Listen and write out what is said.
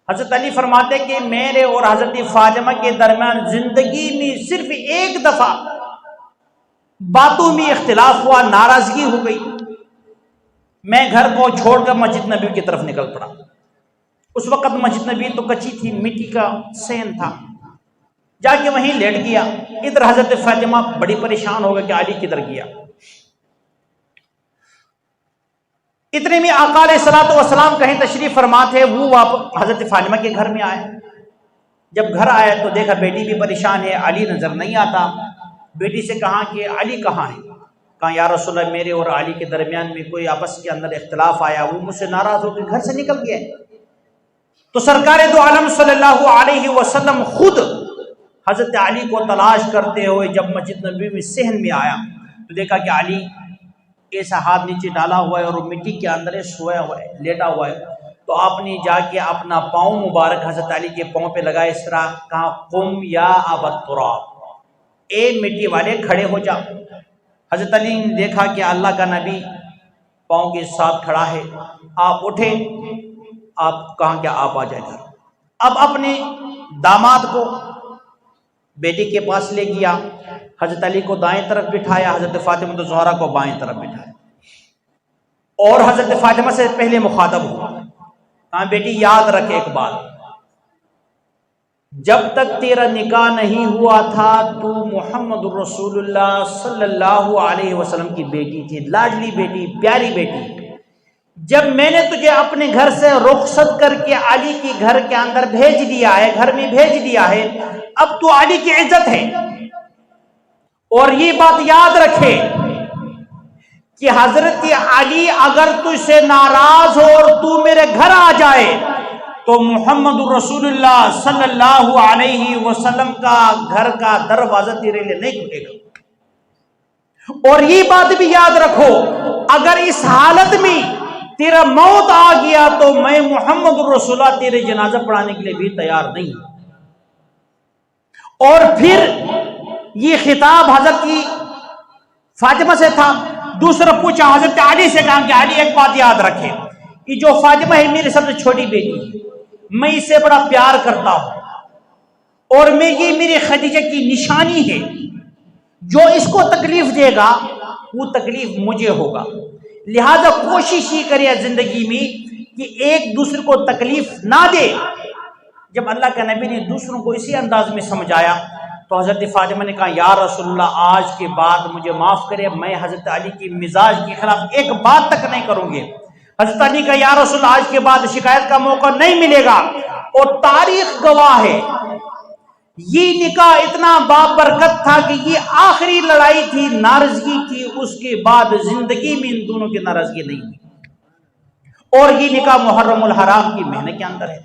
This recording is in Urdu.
حضرت علی فرماتے کہ میرے اور حضرت فاطمہ کے درمیان زندگی میں صرف ایک دفعہ باتوں میں اختلاف ہوا، ناراضگی ہو گئی، میں گھر کو چھوڑ کر مسجد نبی کی طرف نکل پڑا۔ اس وقت مسجد نبی تو کچی تھی، مٹی کا سین تھا، جا کے وہیں لیٹ گیا۔ ادھر حضرت فاطمہ بڑی پریشان ہو گئی کہ علی کدھر گیا۔ اتنے میں آقا علیہ الصلوۃ والسلام کہیں تشریف فرما تھے، وہ حضرت فاطمہ کے گھر میں آئے۔ جب گھر آئے تو دیکھا بیٹی بھی پریشان ہے، علی نظر نہیں آتا۔ بیٹی سے کہا کہ علی کہاں ہے؟ کہا یا رسول اللہ میرے اور علی کے درمیان میں کوئی آپس کے اندر اختلاف آیا، وہ مجھ سے ناراض ہو کے گھر سے نکل گیا۔ تو سرکار دو عالم صلی اللہ علیہ وسلم خود حضرت علی کو تلاش کرتے ہوئے جب مسجد نبوی میں صحن میں آیا تو دیکھا کہ علی ایسا ہاتھ نیچے ڈالا ہوا ہے اور مٹی کے اندر سویا ہوا ہے، لیٹا ہوا ہے۔ تو آپ نے جا کے اپنا پاؤں مبارک حضرت علی کے پاؤں پہ لگائے، اس طرح کہا قم یا ابا التراب، اے مٹی والے کھڑے ہو جا۔ حضرت علی نے دیکھا کہ اللہ کا نبی پاؤں کے ساتھ کھڑا ہے، آپ اٹھے، آپ کہاں کہ آپ آ جائے گھر۔ اب اپنے داماد کو بیٹی کے پاس لے گیا، حضرت علی کو دائیں طرف بٹھایا، حضرت فاطمہ الزہرا کو بائیں طرف بٹھایا، اور حضرت فاطمہ سے پہلے مخاطب ہوا۔ کہا بیٹی یاد رکھ ایک بات، جب تک تیرا نکاح نہیں ہوا تھا تو محمد رسول اللہ صلی اللہ علیہ وسلم کی بیٹی تھی، لاڈلی بیٹی، پیاری بیٹی۔ جب میں نے تجھے اپنے گھر سے رخصت کر کے علی کی گھر کے اندر بھیج دیا ہے، گھر میں بھیج دیا ہے، اب تو علی کی عزت ہے۔ اور یہ بات یاد رکھے کہ حضرت علی اگر تجھ سے ناراض ہو اور تو میرے گھر آ جائے تو محمد رسول اللہ صلی اللہ علیہ وسلم کا گھر کا دروازہ تیرے لیے نہیں کھلے گا۔ اور یہ بات بھی یاد رکھو اگر اس حالت میں تیرا موت آ گیا تو میں محمد رسول اللہ تیرے جنازہ پڑھانے کے لیے بھی تیار نہیں ہوں۔ اور پھر یہ خطاب حضرت فاطمہ سے تھا۔ دوسرا پوچھا حضرت علی سے، کہا کہ علی ایک بات یاد رکھے کہ جو فاطمہ ہے میری سب سے چھوٹی بیٹی ہے، میں اسے بڑا پیار کرتا ہوں اور یہ میری خدیجہ کی نشانی ہے، جو اس کو تکلیف دے گا وہ تکلیف مجھے ہوگا، لہذا کوشش ہی کرے زندگی میں کہ ایک دوسرے کو تکلیف نہ دے۔ جب اللہ کا نبی نے دوسروں کو اسی انداز میں سمجھایا تو حضرت فاطمہ نے کہا یا رسول اللہ آج کے بعد مجھے معاف کرے، میں حضرت علی کی مزاج کے خلاف ایک بات تک نہیں کروں گی۔ حضرت علی کا یا رسول اللہ آج کے بعد شکایت کا موقع نہیں ملے گا۔ اور تاریخ گواہ ہے یہ نکاح اتنا بابرکت تھا کہ یہ آخری لڑائی تھی، ناراضگی تھی، اس کے بعد زندگی میں ان دونوں کی ناراضگی نہیں ہوئی، اور یہ نکاح محرم الحرام کی مہینے کے اندر ہے۔